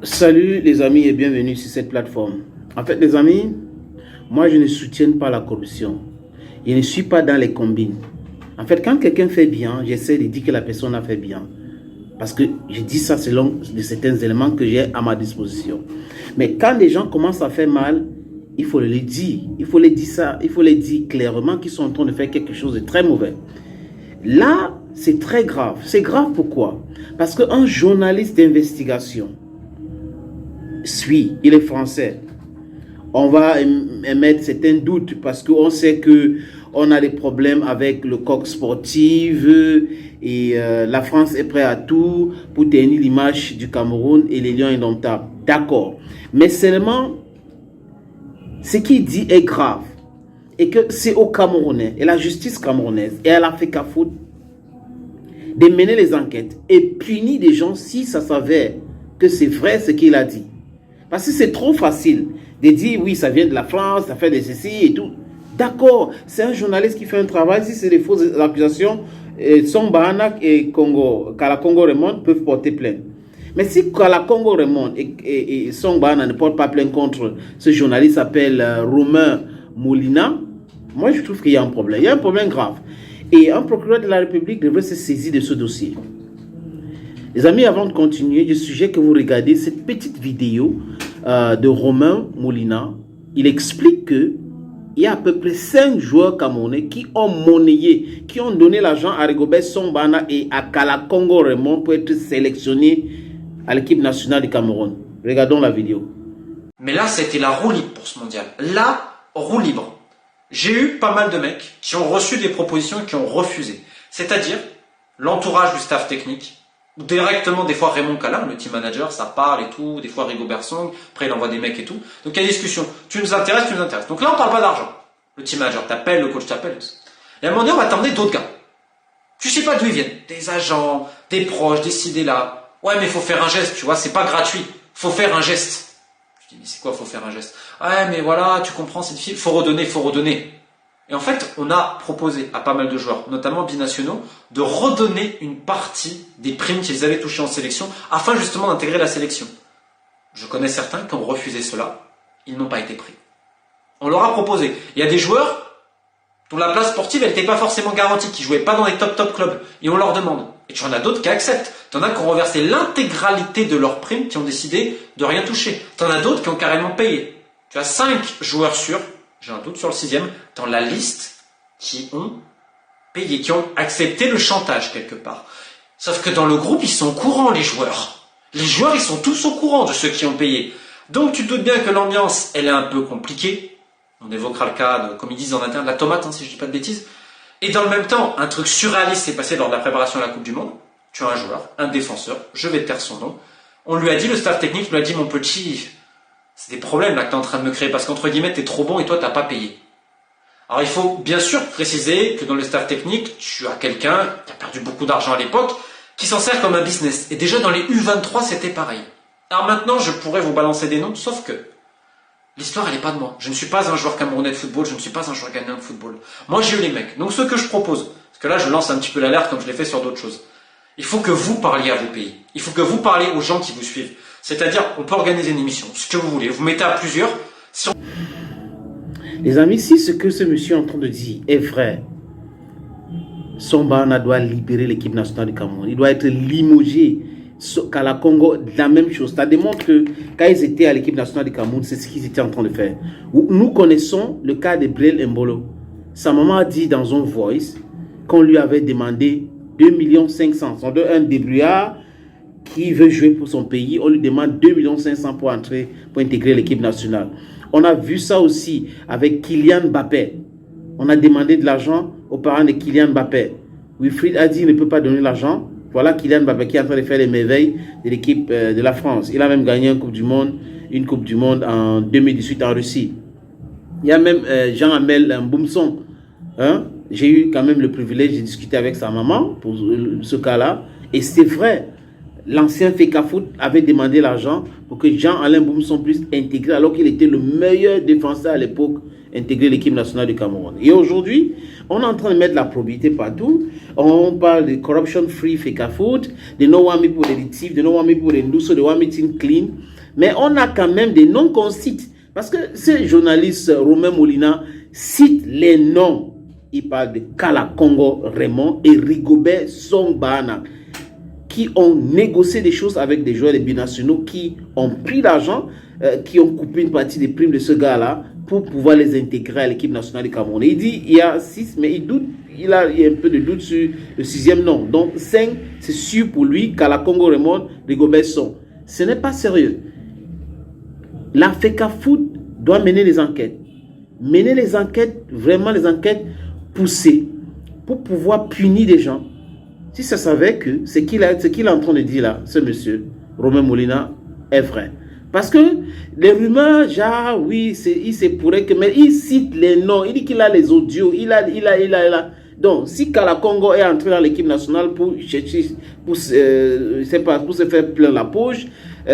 Salut les amis et bienvenue sur cette plateforme. En fait les amis, moi je ne soutiens pas la corruption. Je ne suis pas dans les combines. En fait quand quelqu'un fait bien, j'essaie de dire que la personne a fait bien. Parce que je dis ça selon certains éléments que j'ai à ma disposition. Mais quand les gens commencent à faire mal, il faut le dire. Il faut les dire ça, il faut les dire clairement qu'ils sont en train de faire quelque chose de très mauvais. Là, c'est très grave. C'est grave pourquoi? Parce qu'un journaliste d'investigation, il est français. On va émettre certains doutes parce qu'on sait que on a des problèmes avec le coq sportif et la France est prête à tout pour tenir l'image du Cameroun et les lions indomptables. D'accord. Mais seulement, ce qu'il dit est grave et que c'est aux Camerounais et la justice camerounaise et à l'Afrique Foot de mener les enquêtes et punir des gens si ça s'avère que c'est vrai ce qu'il a dit. Parce que c'est trop facile de dire oui, ça vient de la France, ça fait des ceci et tout. D'accord, c'est un journaliste qui fait un travail. Si c'est des fausses accusations, Son Bahanak et Kala Congo Raymond peuvent porter plainte. Mais si Kala Congo Raymond et Son Bahanak ne portent pas plainte contre ce journaliste qui s'appelle Romain Molina, moi je trouve qu'il y a un problème. Il y a un problème grave. Et un procureur de la République devrait se saisir de ce dossier. Les amis, avant de continuer, je suggère que vous regardez cette petite vidéo de Romain Molina. Il explique que il y a à peu près 5 joueurs camerounais qui ont monnayé, qui ont donné l'argent à Rigobert Sombana et à Kala Congo Raymond pour être sélectionnés à l'équipe nationale du Cameroun. Regardons la vidéo. Mais là, c'était la roue libre pour ce mondial. La roue libre. J'ai eu pas mal de mecs qui ont reçu des propositions et qui ont refusé. C'est-à-dire l'entourage du staff technique, ou directement des fois Raymond Calin, le team manager, ça parle et tout, des fois Rigobert Song, après il envoie des mecs et tout. Donc il y a discussion. Tu nous intéresses, tu nous intéresses. Donc là, on parle pas d'argent. Le team manager t'appelle, le coach t'appelle. Et à un moment donné, on va t'emmener d'autres gars. Tu sais pas d'où ils viennent. Des agents, des proches, décidés là. Ouais, mais il faut faire un geste, tu vois, c'est pas gratuit. Faut faire un geste. Je dis, mais c'est quoi, faut faire un geste? Ouais, mais voilà, tu comprends, c'est difficile. Faut redonner, faut redonner. Et en fait, on a proposé à pas mal de joueurs, notamment binationaux, de redonner une partie des primes qu'ils avaient touchées en sélection, afin justement d'intégrer la sélection. Je connais certains qui ont refusé cela, ils n'ont pas été pris. On leur a proposé. Il y a des joueurs dont la place sportive n'était pas forcément garantie, qui jouaient pas dans les top clubs, et on leur demande. Et tu en as d'autres qui acceptent. T'en as qui ont reversé l'intégralité de leurs primes, qui ont décidé de rien toucher. T'en as d'autres qui ont carrément payé. Tu as 5 joueurs sûrs, j'ai un doute sur le 6e, dans la liste qui ont payé, qui ont accepté le chantage quelque part. Sauf que dans le groupe, ils sont au courant, les joueurs. Les joueurs, ils sont tous au courant de ceux qui ont payé. Donc tu te doutes bien que l'ambiance, elle est un peu compliquée. On évoquera le cas, comme ils disent en interne, de la tomate, si je dis pas de bêtises. Et dans le même temps, un truc surréaliste s'est passé lors de la préparation à la Coupe du Monde. Tu as un joueur, un défenseur, je vais taire son nom. On lui a dit, le staff technique lui a dit, mon petit, c'est des problèmes là que tu es en train de me créer parce qu'entre guillemets, tu es trop bon et toi, tu n'as pas payé. Alors il faut bien sûr préciser que dans le staff technique, tu as quelqu'un qui a perdu beaucoup d'argent à l'époque, qui s'en sert comme un business. Et déjà dans les U23, c'était pareil. Alors maintenant, je pourrais vous balancer des noms, sauf que l'histoire, elle n'est pas de moi. Je ne suis pas un joueur camerounais de football, je ne suis pas un joueur ghanéen de football. Moi, j'ai eu les mecs. Donc ce que je propose, parce que là, je lance un petit peu l'alerte comme je l'ai fait sur d'autres choses. Il faut que vous parliez à vos pays. Il faut que vous parliez aux gens qui vous suivent. C'est-à-dire, on peut organiser une émission, ce que vous voulez. Vous mettez à plusieurs. Les amis, si ce que ce monsieur est en train de dire est vrai, Sombana doit libérer l'équipe nationale du Cameroun. Il doit être limogé. Kala Congo, la même chose. Ça démontre que quand ils étaient à l'équipe nationale du Cameroun, c'est ce qu'ils étaient en train de faire. Nous connaissons le cas de Brel Mbolo. Sa maman a dit dans un voice qu'on lui avait demandé 2,5 millions. On donne un débrouillard qui veut jouer pour son pays. On lui demande 2,5 millions pour entrer, pour intégrer l'équipe nationale. On a vu ça aussi avec Kylian Mbappé. On a demandé de l'argent aux parents de Kylian Mbappé. Wilfried a dit qu'il ne peut pas donner l'argent. Voilà Kylian Mbappé qui est en train de faire les merveilles de l'équipe de la France. Il a même gagné une Coupe du Monde en 2018 en Russie. Il y a même Jean-Amel Mboumson. Hein? J'ai eu quand même le privilège de discuter avec sa maman pour ce cas-là. Et c'est vrai, l'ancien Fekafoot avait demandé l'argent pour que Jean-Alain Mboumson puisse intégrer alors qu'il était le meilleur défenseur à l'époque intégrer l'équipe nationale du Cameroun. Et aujourd'hui, on est en train de mettre la probité partout. On parle de corruption-free FECAFOOT, de no one people relative, de no one people Nduso, de one meeting clean. Mais on a quand même des noms qu'on cite. Parce que ce journaliste Romain Molina cite les noms. Il parle de Kala Congo Raymond et Rigobert Songbana, qui ont négocié des choses avec des joueurs des binationaux, qui ont pris l'argent, qui ont coupé une partie des primes de ce gars-là pour pouvoir les intégrer à l'équipe nationale du Cameroun. Il dit il y a 6, mais il a un peu de doute sur le 6e nom. Donc 5, c'est sûr pour lui, Kala Congo Raymond, Rigobert Song. Ce n'est pas sérieux. La FECAFOOT doit mener les enquêtes. Mener les enquêtes, vraiment les enquêtes poussées, pour pouvoir punir des gens. Si ça savait que ce qu'il est en train de dire là, ce monsieur, Romain Molina, est vrai. Parce que les rumeurs, genre, oui, il se pourrait que, mais il cite les noms, il dit qu'il a les audios, il a. Donc, si Kala Congo est entré dans l'équipe nationale pour se faire plein la poche,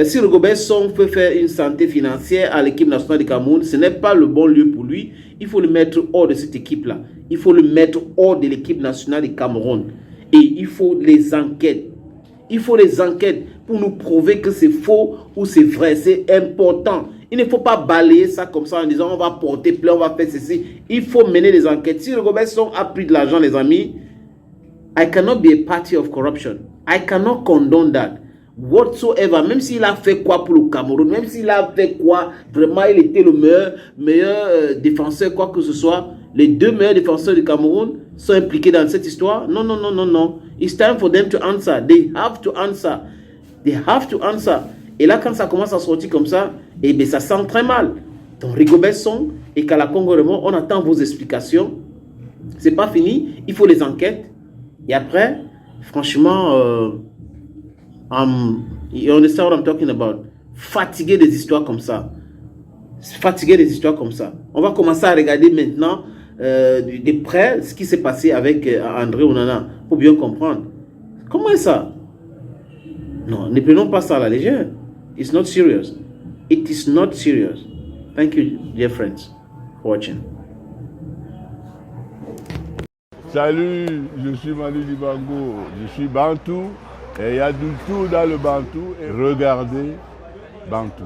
si Rigobert Song peut faire une santé financière à l'équipe nationale du Cameroun, ce n'est pas le bon lieu pour lui. Il faut le mettre hors de cette équipe-là. Il faut le mettre hors de l'équipe nationale du Cameroun. Et il faut les enquêtes. Il faut les enquêtes pour nous prouver que c'est faux ou c'est vrai. C'est important. Il ne faut pas balayer ça comme ça en disant on va porter plainte, on va faire ceci. Il faut mener les enquêtes. Si Rigobert Song a pris de l'argent, les amis, I cannot be a party of corruption. I cannot condone that. Whatsoever, même s'il a fait quoi pour le Cameroun, même s'il a fait quoi, vraiment il était le meilleur défenseur, quoi que ce soit, les 2 meilleurs défenseurs du Cameroun sont impliqués dans cette histoire. Non, non, non, non, non. It's time for them to answer. They have to answer. They have to answer. Et là, quand ça commence à sortir comme ça, eh bien, ça sent très mal. Donc, Rigobert Song et Kala Congo Raymond, on attend vos explications. C'est pas fini. Il faut les enquêtes. Et après, franchement, you understand what I'm talking about? Fatigué des histoires comme ça. Fatigué des histoires comme ça. On va commencer à regarder maintenant de près ce qui s'est passé avec André Onana pour bien comprendre. Comment est ça? Non, ne prenons pas ça à la légère. It's not serious. It is not serious. Thank you, dear friends, for watching. Salut, je suis Manu Dibango, je suis Bantou et il y a du tout dans le Bantou et regardez Bantou.